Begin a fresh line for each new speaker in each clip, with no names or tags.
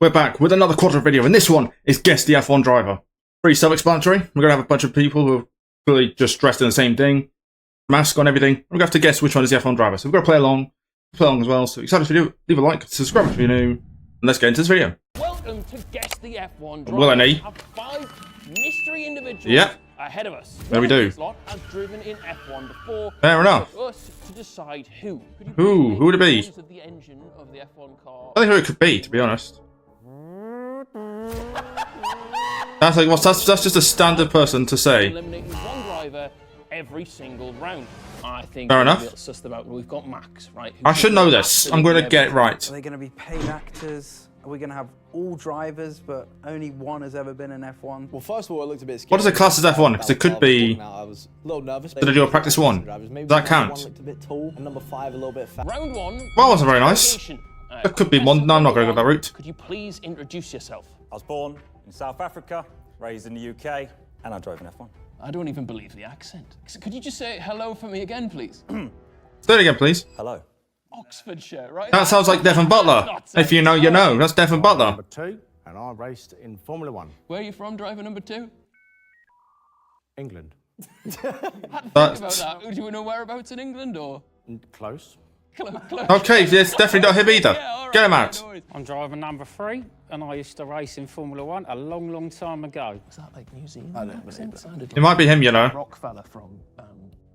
we're back with another quadrant video, and this one is Guess the F1 Driver. Pretty self-explanatory. We're going to have a bunch of people who are clearly just dressed in the same thing, mask on, everything. We're going to have to guess which one is the F1 driver. So we've got to play along as well. So excited for you. Leave a like, subscribe if you're new, and let's get into this video.
Welcome to Guess the F1 Driver.
Will I
We have 5 mystery individuals ahead of us.
There we do.
This lot has driven in F1 before.
Fair enough.
For us to decide who.
Who would it be?
Of the engine of the F1 car.
I don't know who it could be, to be honest. That's like that's just a standard person to say.
Eliminating one driver every single round. I think
fair enough.
Suss them out. We've got Max, right?
I should know this. I'm going to get it right.
Are they going to be paid actors? Are we going to have all drivers, but only one has ever been in F1?
Well, first of all, it looked a bit scary.
What is a class as F1? Because it could be.
I was a little nervous.
Did I do a practice one? Does that count?
One looked a bit tall, and number 5 a little bit fat.
Round 1.
Well, that wasn't very nice. That could be one. No, I'm not going to go that route.
Could you please introduce yourself?
I was born in South Africa, raised in the UK, and I drove an F1.
I don't even believe the accent. Could you just say hello for me again, please?
Say it again, please.
Hello.
Oxfordshire, right?
That sounds like Devon Butler. If you know, you know. That's Devon Butler.
Number 2, and I raced in Formula 1.
Where are you from, driver number 2?
England.
About that. Do you know whereabouts in England or?
Close.
Close.
Okay, it's definitely not him either.
Yeah,
Get him out.
I'm driver number 3, and I used to race in Formula 1 a long, long time ago.
Was that like New Zealand? I don't believe
It might be him, you know.
Rock fella from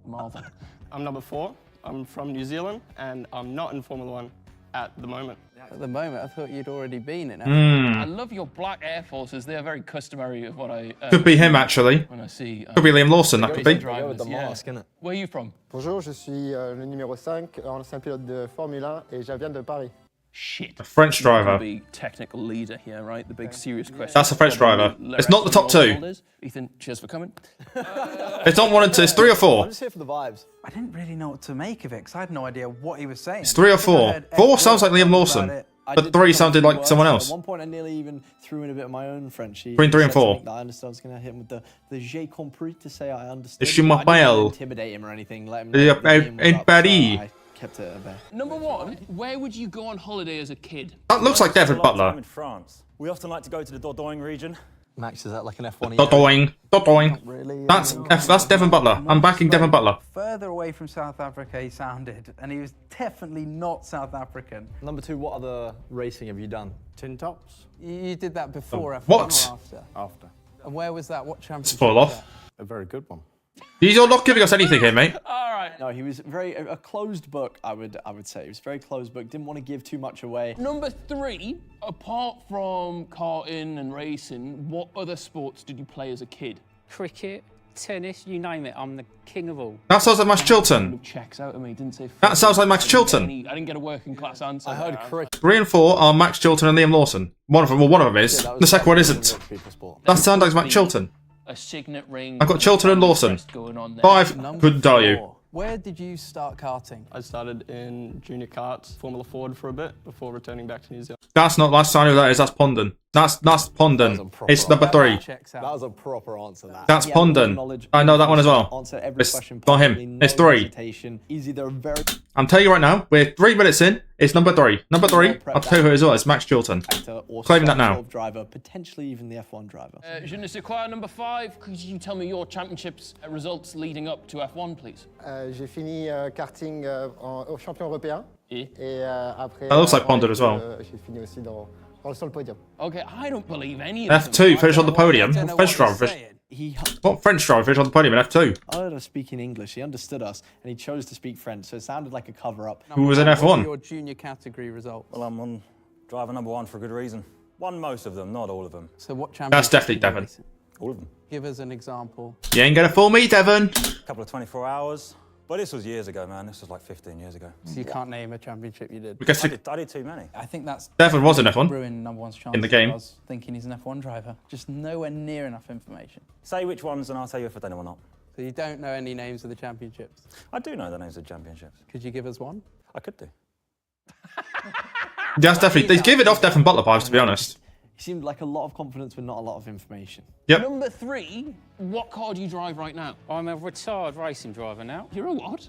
Marvel.
I'm number 4. I'm from New Zealand, and I'm not in Formula 1 at the moment.
At the moment, I thought you'd already been in F1.
Hmm.
I love your black Air Forces. They are very customary of what I...
Could be him, actually.
When I see...
Could be Liam Lawson, that could be.
With the mask, innit?
Where are you from?
Bonjour, je suis le numéro 5, ancien pilote de Formule 1 et je viens de Paris.
Shit.
A French driver.
The technical leader here, right? The big serious question.
That's a French driver. It's not the top 2.
Ethan, cheers for coming.
It's not 1 and 2. It's 3 or 4.
I'm just here for the vibes.
I didn't really know what to make of it, because I had no idea what he was saying.
It's 3 or 4. 4 sounds like Liam Lawson. But 3 sounded like someone else.
At one point, I nearly even threw in a bit of my own French.
Between 3 and 4.
I understand I was going to hit him with the j'ai compris to say I understood.
Je m'appelle.
Intimidate him or anything. Let him know the game was
in
up,
Paris.
so I kept it at bay.
Number 1, where would you go on holiday as a kid?
That looks like Devon Butler.
In France. We often like to go to the Dordogne region.
Max, is that like an F1?
Dodoing. Dodoing.
Really?
That's Devon Butler. I'm backing Devon Butler.
Further away from South Africa he sounded, and he was definitely not South African.
Number 2, what other racing have you done?
Tin tops.
You did that before F1
what?
or after?
After.
And where was that? What championship?
It's full
was
off.
A very good one.
You're not giving us anything here, mate.
All right.
No, he was a closed book. I would say he was very closed book. Didn't want to give too much away.
Number 3, apart from karting and racing, what other sports did you play as a kid?
Cricket, tennis, you name it, I'm the king of all.
That sounds like Max Chilton.
Checks out of me, didn't say.
That sounds like Max Chilton.
I didn't get a working class answer.
I heard cricket.
3 and 4 are Max Chilton and Liam Lawson. One of them is. The second one isn't. That sounds like Max Chilton.
A signet ring.
I've got Chilton and Lawson.
Going on there.
5, couldn't tell you.
Where did you start karting?
I started in junior karts, Formula Ford for a bit before returning back to New Zealand.
That's not last time that is. That's Pondon. That's Pondon. It's number 3.
Checks out.
That was a proper answer.
That's
Yeah,
Pondon.
knowledge.
I know that one as well.
Answer every
It's
question
not
possibly,
him.
no
It's 3.
hesitation. He's either very
I'm telling you right now, we're 3 minutes in. It's number 3. Number 3. I'll tell you who it is. It's Max Chilton.
actor or
Claiming that now.
driver, potentially even the F1 driver.
Je ne sais quoi, number 5. Could you tell me your championships results leading up to F1, please?
J'ai fini karting au champion européen.
Et?
Et après.
That looks like Pondon as well.
J'ai fini aussi sur le podium.
Okay, I don't believe any of them.
F2, finish on the podium.
I don't know
What French
what he's
driver?
saying.
What French driver finished on the podium in F2?
I heard us speaking English. He understood us, and he chose to speak French, so it sounded like a cover-up.
Who was in
What were
F1?
your junior category results?
Well, I'm on driver number 1 for a good reason. Won most of them, not all of them.
So what championship?
That's definitely Devon.
All of them.
Give us an example.
You ain't gonna fool me, Devon.
A couple of 24 hours. But this was years ago, man. This was like 15 years ago.
So you can't name a championship you did.
Because
I did too many.
I think that's
Devon was in F1.
ruined number 1's chance
In the game.
I was thinking he's an F1 driver. Just nowhere near enough information.
Say which ones and I'll tell you if I don't know or not.
So you don't know any names of the championships.
I do know the names of championships.
Could you give us one?
I could do.
That's definitely. They give it off Devon Butler vibes, to be honest.
He seemed like a lot of confidence, but not a lot of information.
Yep.
Number 3, what car do you drive right now?
I'm a retired racing driver now.
You're a what?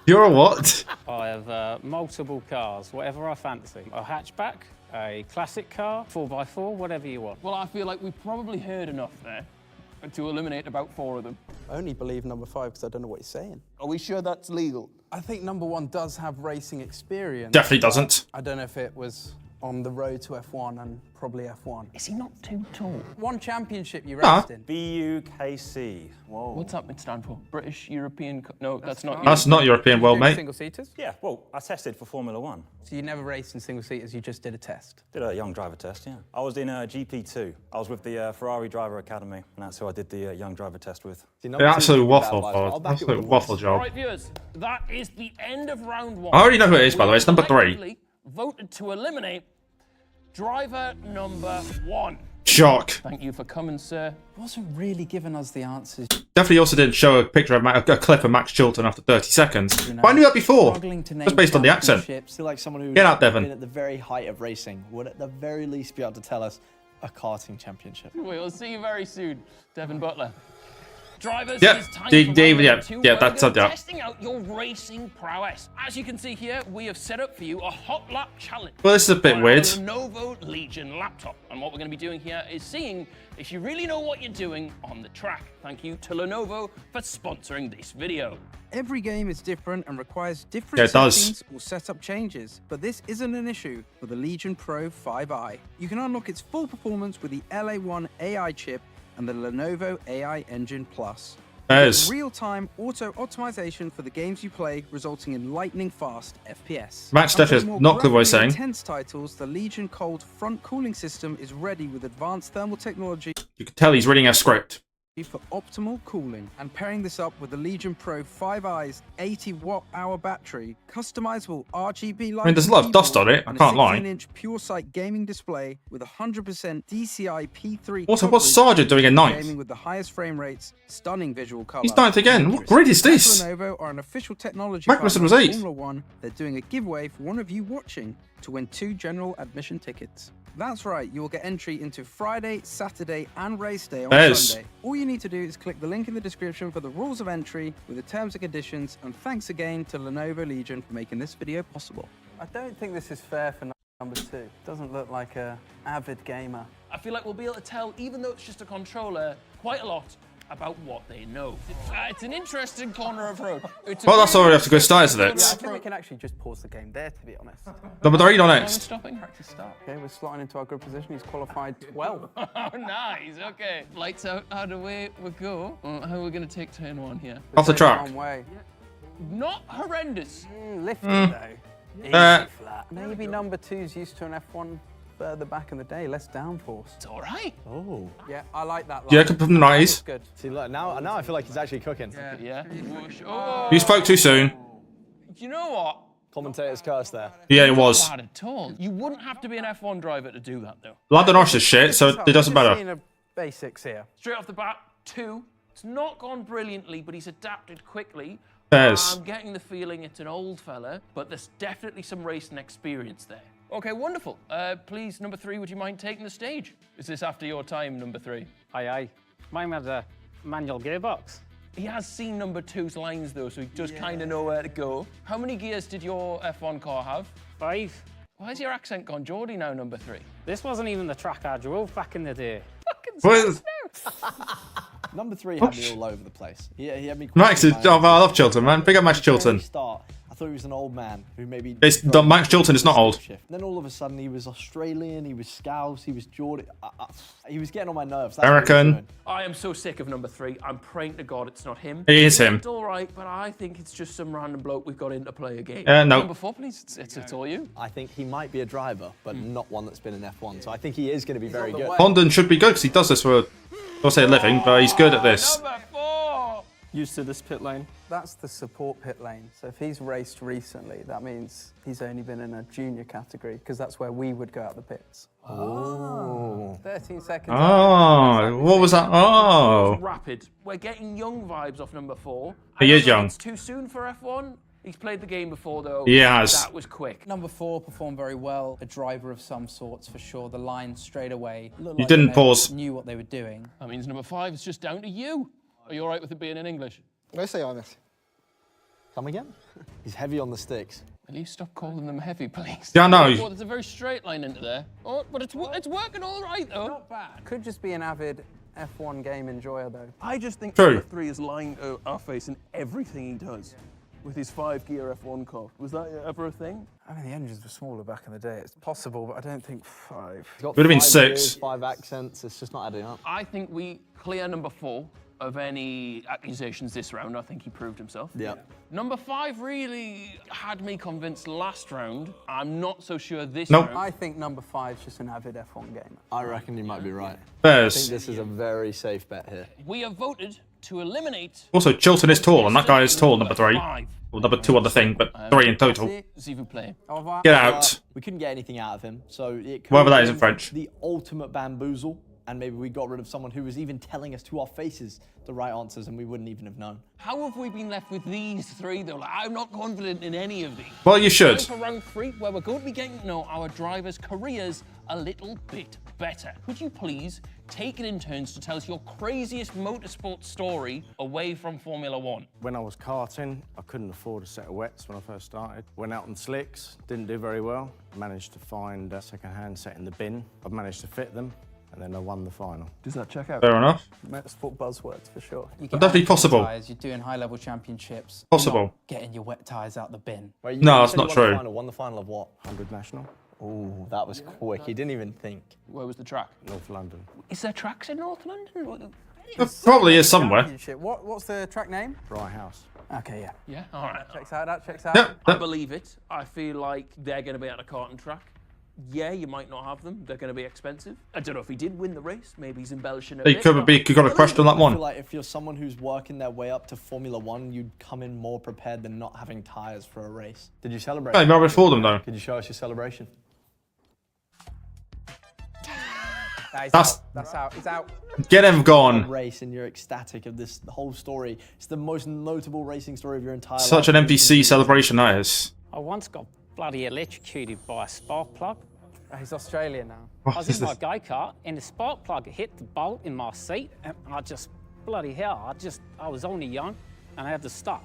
You're a what?
I have multiple cars, whatever I fancy. A hatchback, a classic car, 4x4, whatever you want.
Well, I feel like we've probably heard enough there to eliminate about 4 of them.
I only believe number 5 because I don't know what he's saying.
Are we sure that's legal?
I think number 1 does have racing experience.
Definitely doesn't.
I don't know if it was on the road to F1 and probably F1.
Is he not too tall?
One championship you
Ah.
raced in.
BUKC. Whoa.
What's that stand for? British European... No, that's not...
That's not European world, mate.
Single seaters?
Yeah, well, I tested for Formula One.
So you never raced in single seaters, you just did a test?
Did a young driver test, yeah. I was in GP2. I was with the Ferrari Driver Academy, and that's who I did the young driver test with.
The absolute waffle, Bod. Absolute waffle
All
job.
right, viewers, that is the end of round 1.
I already know who it is, by the way. It's number 3.
Collectively voted to eliminate driver number 1.
Shock.
Thank you for coming, sir.
Wasn't really giving us the answers.
Definitely also didn't show a picture of a clip of Max Chilton after 30 seconds. But I knew that before. Just based on the accent.
I feel like someone who
Get out, Devon.
been at the very height of racing would at the very least be able to tell us a karting championship.
We'll see you very soon, Devon Butler. Drivers,
Yep,
it's time
Dave-
for
Dave-
round
yeah,
number 2,
yeah,
where
that's
we're
it, yeah.
testing out your racing prowess. As you can see here, we have set up for you a hot lap challenge.
Well, this is a bit
on
weird.
our Lenovo Legion laptop. And what we're going to be doing here is seeing if you really know what you're doing on the track. Thank you to Lenovo for sponsoring this video.
Every game is different and requires different
Yeah, it does.
settings or setup changes, but this isn't an issue for the Legion Pro 5i. You can unlock its full performance with the LA1 AI chip and the Lenovo AI Engine Plus.
There's.
Real-time auto-optimization for the games you play, resulting in lightning-fast FPS.
Max
And
definitely
for
has
more
not clue what he's
graphically
saying.
intense titles, the Legion Cold front cooling system is ready with advanced thermal technology
You can tell he's reading a script.
for optimal cooling. And pairing this up with the Legion Pro 5i's 80-watt-hour battery, customizable RGB lighting.
I mean, there's a lot of dust on it, I can't lie.
16-inch pure sight gaming display with 100% DCI P3.
Also, what's
coverage,
Sargent doing in ninth?
Gaming with the highest frame rates, stunning visual color.
He's ninth again. What grid is this?
Lenovo are an official technology
Magnussen
partner
was
of
8th.
Formula One. They're doing a giveaway for one of you watching to win 2 general admission tickets. That's right, you will get entry into Friday, Saturday, and race day on
Bez.
Sunday. All you need to do is click the link in the description for the rules of entry with the terms and conditions, and thanks again to Lenovo Legion for making this video possible. I don't think this is fair for number 2. Doesn't look like an avid gamer.
I feel like we'll be able to tell, even though it's just a controller, quite a lot about what they know. It's an interesting corner of road.
Well, that's already off to a good start, isn't
I
it?
think we can actually just pause the game there, to be honest.
Number 3 on next.
Stopping. Practice start.
Okay, we're slotting into our good position. He's qualified 12.
Oh, nice. Okay. Lights out. Out of the way we go. How are we going to take turn 1 here?
Off the track.
Wrong way.
Not horrendous.
Lifted though. Easy
Uh,
flat. Maybe number 2's used to an F1 further back in the day, less downforce.
It's all right.
Oh.
Yeah, I like that.
Yeah,
line.
come from the 90s.
That's good.
See, look, now I feel like he's actually cooking.
Yeah. Whoosh. Oh.
You spoke too soon.
You know what?
Commentator's curse there.
Yeah, it was.
Not bad at all. You wouldn't have to be an F1 driver to do that, though.
Lando Norris is shit, so it doesn't
Just
matter.
seeing the basics here.
Straight off the bat, 2. It's not gone brilliantly, but he's adapted quickly.
There's.
I'm getting the feeling it's an old fella, but there's definitely some racing experience there. Okay, wonderful. Please, number 3, would you mind taking the stage? Is this after your time, number 3?
Aye, aye. Mine had a manual gearbox.
He has seen number 2's lines, though, so he does kind of know where to go. How many gears did your F1 car have?
5.
Why's your accent gone Geordie now, number 3?
This wasn't even the track I drove back in the day.
Fucking
What is-
Number 3 had me all over the place. He had me.
Max is.
questioning my
Oh, I love Chilton, man. Big up Max
At the very
Chilton.
start, I thought he was an old man who maybe.
It's
drove
Max Chilton is not old.
shift. Then all of a sudden he was Australian, he was Scouse, he was Geordie. He was getting on my nerves. That's what he was
American.
doing.
I am so sick of number 3. I'm praying to God it's not him.
It is him.
It's all right, but I think it's just some random bloke we've got in to play a game.
No.
Number 4, please. It's all you.
I think he might be a driver, but not one that's been in F1. So I think he is going to be very good.
Condon should be good because he does this for, I'll say a living, but he's good at this.
Number 4.
Used to this pit lane.
That's the support pit lane. So if he's raced recently, that means he's only been in a junior category, because that's where we would go out the pits. Oh. 13 seconds.
Oh, what was that? Oh.
Rapid. We're getting young vibes off number 4.
He
I
is
don't know if
young.
It's too soon for F1. He's played the game before, though.
He has.
That was quick.
Number 4 performed very well. A driver of some sorts, for sure. The line straight away. Looked
You
like
didn't
they
pause.
Knew what they were doing.
That means number 5 is just down to you. Are you all right with it being in English?
Oui, ça ira, merci.
Come again? He's heavy on the sticks.
Will you stop calling them heavy, please?
Yeah, I know.
Oh, there's a very straight line into there. Oh, but it's working all right, though. Not bad.
Could just be an avid F1 game enjoyer, though.
I just think
True.
number 3 is lying to our face in everything he does. With his 5-gear F1 car. Was that ever a thing?
I mean, the engines were smaller back in the day. It's possible, but I don't think 5.
He's got
Would have been
5
6.
years, 5 accents. It's just not adding up.
I think we clear number 4 of any accusations this round. I think he proved himself.
Yeah.
Number 5 really had me convinced last round. I'm not so sure this
Nope.
round.
I think number 5 is just an avid F1 gamer.
I reckon you might be right. I think
Bears.
this is a very safe bet here.
We have voted to eliminate
Also, Chilton is tall, and that guy is tall, number 3.
5.
Well, number 2 on the thing, but 3 in total.
S'il vous plaît.
Au revoir.
Get out.
We couldn't get anything out of him, so it could
Whatever that
have
is in
been
French.
the ultimate bamboozle, and maybe we got rid of someone who was even telling us to our faces the right answers, and we wouldn't even have known.
How have we been left with these 3, though? Like, I'm not confident in any of these.
Well, you should.
Time for round 3, where we're going to be getting to know our drivers' careers a little bit better. Could you please take it in turns to tell us your craziest motorsport story away from Formula 1?
When I was karting, I couldn't afford a set of wets when I first started. Went out on slicks, didn't do very well. Managed to find a second-hand set in the bin. I managed to fit them, and then I won the final.
Does that check out?
Fair enough.
Motorsport buzzwords for sure.
You
But definitely possible.
Tyres, you're doing high-level championships.
Possible.
You're not getting your wet tyres out the bin.
Wait,
No,
you
that's
said
not
you
true.
Won the final of what?
100 national,
Ooh, that was quick. He didn't even think.
Where was the track?
North London.
Is there tracks in North London?
There probably is somewhere.
Championship. What's the track name?
Rye House.
Okay, yeah.
Yeah, all right.
Checks out, that checks out.
Yep.
I believe it. I feel like they're going to be at a karting track. Yeah, you might not have them. They're going to be expensive. I don't know if he did win the race. Maybe he's embellishing it.
He could have got a crushed on that
I feel
one.
like if you're someone who's working their way up to Formula 1, you'd come in more prepared than not having tyres for a race. Did you celebrate?
Hey, maybe for them, though.
Could you show us your celebration?
That's-
That's out. It's out.
Get him gone.
Race and you're ecstatic of this whole story. It's the most notable racing story of your entire life.
Such an NPC celebration that is.
I once got bloody electrocuted by a spark plug.
He's Australian now.
I
What
was
is
in my
this?
go-kart and the spark plug hit the bolt in my seat and I just, bloody hell, I was only young and I had to stop.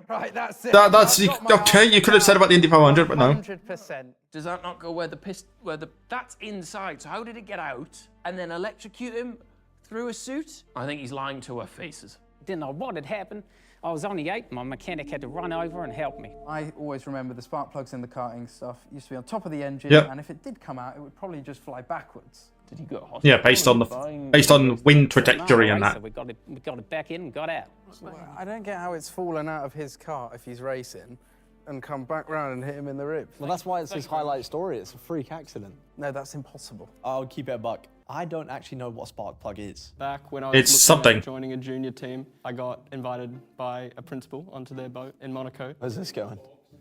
Right, that's it.
That's okay. You could have said about the Indy 500, but no.
100%.
Does that not go where that's inside? So how did it get out and then electrocute him through a suit? I think he's lying to our faces.
Didn't know what had happened. I was only 8. My mechanic had to run over and help me.
I always remember the spark plugs in the karting stuff used to be on top of the engine,
Yep.
and if it did come out, it would probably just fly backwards.
Did he go to hospital?
Yeah, based on wind trajectory and
So
that.
we got it back in and got out.
I don't get how it's fallen out of his car if he's racing and come back round and hit him in the ribs.
Well, that's why it's his highlight story. It's a freak accident.
No, that's impossible.
I'll keep it a buck. I don't actually know what a spark plug is.
Back when I was
It's
looking
something.
at joining a junior team, I got invited by a principal onto their boat in Monaco.
Where's this going?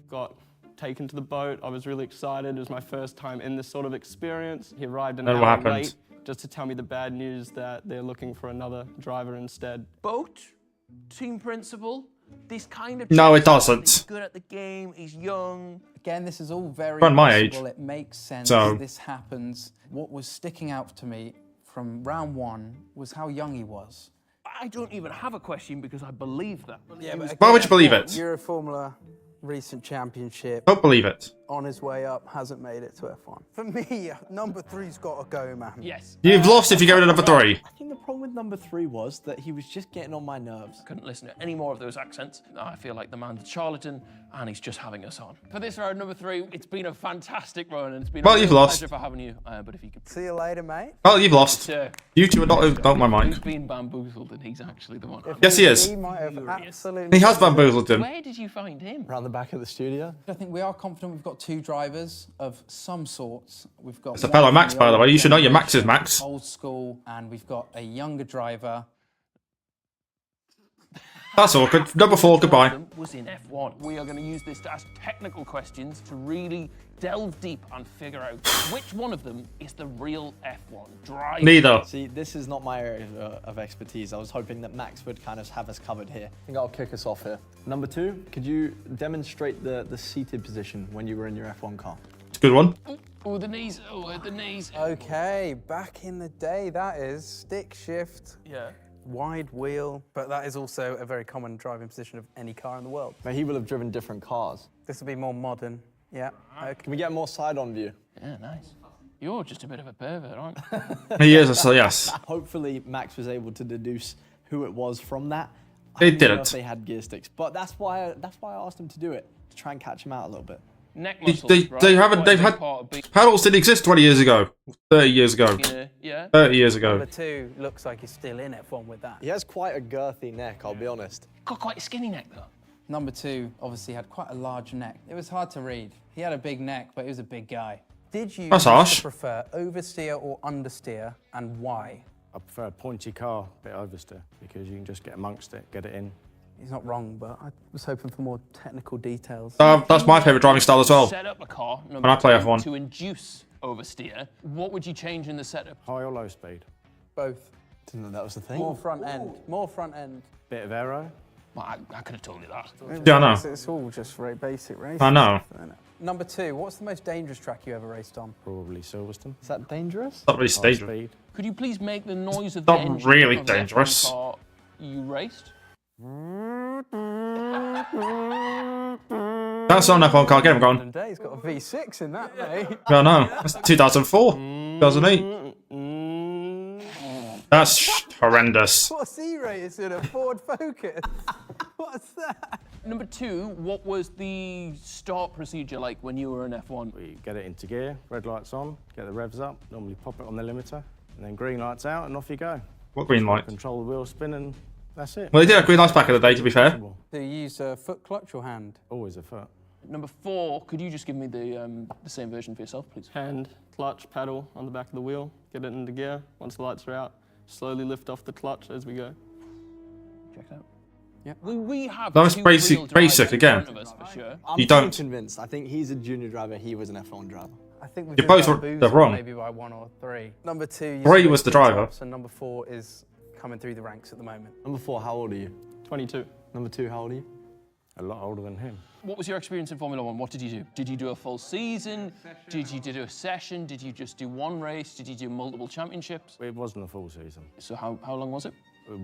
Got taken to the boat. I was really excited. It was my first time in this sort of experience. He arrived an
Then what
hour
happened?
late just to tell me the bad news that they're looking for another driver instead.
Boat, team principal, this kind of...
No, it
He's
doesn't.
good at the game, he's young.
Again, this is all very
Around my
possible.
age.
It makes sense.
So-
This happens. What was sticking out to me from round 1 was how young he was.
I don't even have a question because I believe that.
Yeah, but
Why would you believe it?
Euro Formula recent championship,
Don't believe it.
on his way up, hasn't made it to F1. For me, number 3's got to go, man.
Yes.
You've lost if you go to number 3.
I think the problem with number 3 was that he was just getting on my nerves.
Couldn't listen to any more of those accents. I feel like the man's a charlatan and he's just having us on. For this round number 3, it's been a fantastic run and it's been
Well,
a
you've
real
lost.
pleasure for having you. But if you could...
See you later, mate.
Well, you've lost.
Sir,
You two are not about my
who's
mind.
been bamboozled and he's actually the one.
Yes, he is.
He might have absolutely...
He has bamboozled him.
Where did you find him?
Around the back of the studio.
I think we are confident we've got 2 drivers of some sorts. We've got
It's a
one
fellow
from
Max,
the
by the
old
way. You should know your Max is
generation,
Max.
Old school, and we've got a younger driver.
That's awkward. Number 4, goodbye.
Was in F1. We are going to use this to ask technical questions to really delve deep and figure out which one of them is the real F1 driver.
Neither.
See, this is not my area of expertise. I was hoping that Max would kind of have us covered here. I think I'll kick us off here. Number 2, could you demonstrate the seated position when you were in your F1 car?
It's a good one.
Oh, the knees. Oh, the knees.
Okay, back in the day, that is. Stick shift.
Yeah.
Wide wheel, but that is also a very common driving position of any car in the world.
But he will have driven different cars.
This will be more modern. Yeah. Okay.
Can we get more side-on view?
Yeah, nice. You're just a bit of a pervert, aren't you?
He is, so yes.
Hopefully, Max was able to deduce who it was from that.
He
I didn't know
didn't.
if they had gear sticks, but that's why I asked him to do it, to try and catch him out a little bit.
Neck
They,
muscles,
they,
right?
they haven't.
Quite a
They've
big
had
part of being
paddles didn't exist 20 years ago, 30 years ago,
yeah.
30 years ago.
Number 2 looks like he's still in F1 with that.
He has quite a girthy neck, I'll be honest.
Got quite a skinny neck though.
Number 2 obviously had quite a large neck. It was hard to read. He had a big neck, but he was a big guy.
Did you
That's harsh.
prefer oversteer or understeer, and why?
I prefer a pointy car, a bit oversteer, because you can just get amongst it, get it in.
He's not wrong, but I was hoping for more technical details.
That's my favourite driving style as well.
Set up a car
When I play F1.
to induce oversteer. What would you change in the setup?
High or low speed?
Both.
Didn't know that was the thing.
More front end. More front end.
Bit of aero.
Well, I could have told you that.
Yeah, I know.
It's all just very basic racing.
I know.
Number 2, what's the most dangerous track you ever raced on?
Probably Silverstone.
Is that dangerous?
Not really
High
dangerous.
speed.
Could you please make the noise of
Not
the engine
really
of the F1
dangerous.
car you raced?
That's on F1 car. Get him going.
Today he's got a V6 in that, mate.
Yeah, I know. That's 2004, 2008. That's horrendous.
What's he racing? A Ford Focus? What's that?
Number 2, what was the start procedure like when you were in F1?
We get it into gear, red lights on, get the revs up, normally pop it on the limiter, and then green lights out, and off you go.
What green light?
Control the wheel spin, and that's it.
Well, they did have green lights back in the day, to be fair.
Do you use a foot clutch or hand?
Always a foot.
Number 4, could you just give me the same version for yourself, please?
Hand, clutch, paddle on the back of the wheel, get it into gear. Once the lights are out, slowly lift off the clutch as we go.
Check it out.
Yeah.
We have
That was
two
basic-
real drivers
basic
in
again.
front of us, for sure.
I'm
You
still
don't.
convinced. I think he's a junior driver, he was an F1 driver.
I think we've
You're both
bamboozled
they're wrong.
maybe by 1 or 3. Number 2, you
3
switched
was the
to
driver.
tops, and number 4 is coming through the ranks at the moment.
Number 4, how old are you?
22.
Number 2, how old are you?
A lot older than him.
What was your experience in Formula 1? What did you do? Did you do a full season? Did you do a session? Did you just do one race? Did you do multiple championships?
It wasn't a full season.
So how long was it?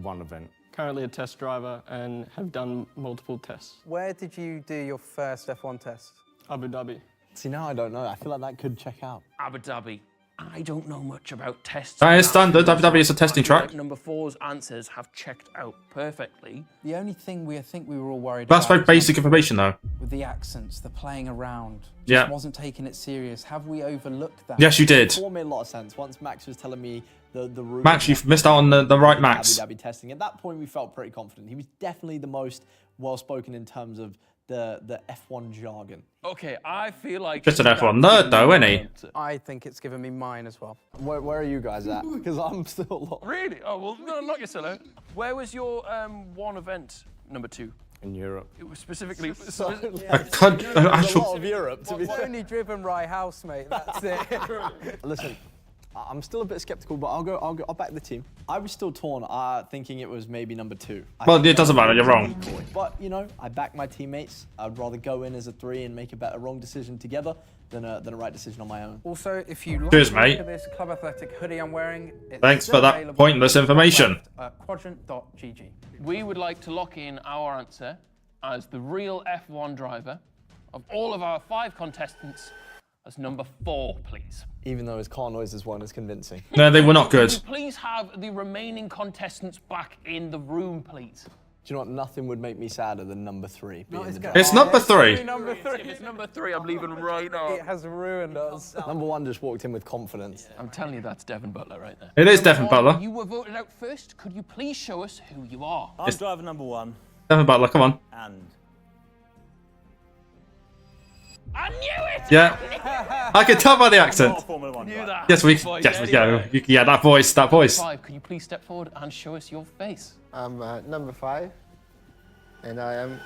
One event.
Currently a test driver and have done multiple tests.
Where did you do your first F1 test?
Abu Dhabi.
See, now I don't know. I feel like that could check out.
Abu Dhabi. I don't know much about tests.
That is standard. Abu Dhabi is a testing
I feel
track.
like number 4's answers have checked out perfectly.
The only thing I think we were all worried
That's
about
very basic information, though.
with the accents, the playing around, just
Yeah.
wasn't taking it serious. Have we overlooked that?
Yes, you did.
Before made a lot of sense. Once Max was telling me the route.
Max, you've missed out on the right Max.
Abu Dhabi testing. At that point, we felt pretty confident. He was definitely the most well-spoken in terms of the F1 jargon.
Okay, I feel like...
Just an F1 nerd, though, isn't he?
I think it's given me mine as well.
Where are you guys at? Because I'm still lost.
Really? Oh, well, no, knock yourself out. Where was your one event, number 2?
In Europe.
It was specifically...
A actual...
A lot of Europe, to be
I've
fair.
only driven Rye House, mate. That's it.
Listen, I'm still a bit skeptical, but I'll back the team. I was still torn, thinking it was maybe number 2.
Well, it doesn't matter. You're wrong.
But, you know, I back my teammates. I'd rather go in as a 3 and make a wrong decision together than a right decision on my own.
Also, if you like
Cheers,
to look
mate.
at this Club Athletic hoodie I'm wearing, it's
Thanks
still
for that
available
pointless information.
at quadrant.gg.
We would like to lock in our answer as the real F1 driver of all of our 5 contestants as number 4, please.
Even though his car noises weren't as convincing.
No, they were not good.
Could you please have the remaining contestants back in the room, please?
Do you know what? Nothing would make me sadder than number 3 being the driver.
It's number 3.
Number 3.
If it's number 3, I'm leaving right now.
It has ruined us.
Number 1 just walked in with confidence.
I'm telling you, that's Devin Butler right there.
It is Devin
Number one,
Butler.
You were voted out first. Could you please show us who you are?
I'm driver number 1,
Devin Butler, come on.
and
I knew it!
Yeah. I can tell by the accent.
not a Formula 1 driver.
That
Yes, we.
voice
Yes, we
anyway.
go. Yeah, that voice. That voice.
5, could you please step forward and show us your face?
I'm number 5, and I am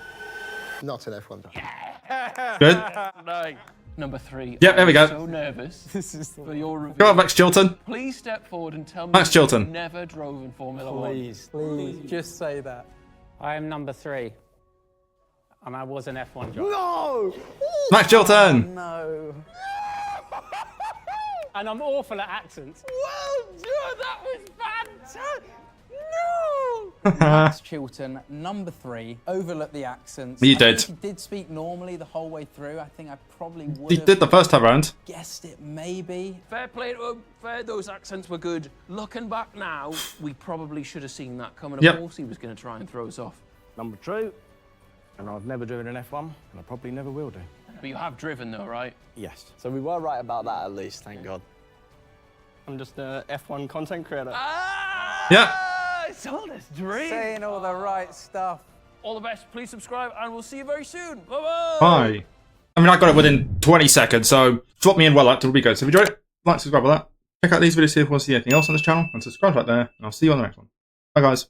not an F1 driver.
Good.
No. Number 3.
Yep, there we go.
I'm so nervous for your review.
Go on, Max Chilton.
Please step forward and tell me
Max Chilton.
you never drove in Formula 1.
Please.
Please, just say that.
I am number 3. And I was an F1 driver.
No!
Max Chilton.
No.
And I'm awful at accents.
Well done, that was fantastic!
Max Chilton, number 3, overlooked the accents.
You
I
did.
think he did speak normally the whole way through. I think I probably would
He
have
did the first time round.
guessed it, maybe.
Fair play to him. Fair, those accents were good. Looking back now, we probably should have seen that coming. Of
Yep.
course he was going to try and throw us off.
Number 2, and I've never driven an F1, and I probably never will do.
But you have driven though, right?
Yes.
So we were right about that at least, thank God.
I'm just a F1 content creator.
Yeah.
It's all this dream.
Saying all the right stuff.
All the best. Please subscribe, and we'll see you very soon. Bye-bye.
Bye. I mean, I got it within 20 seconds, so drop me in well liked, it'll be good. So if you enjoyed it, like, subscribe, all that. Check out these videos here if you want to see anything else on this channel, and subscribe right there, and I'll see you on the next one. Bye, guys.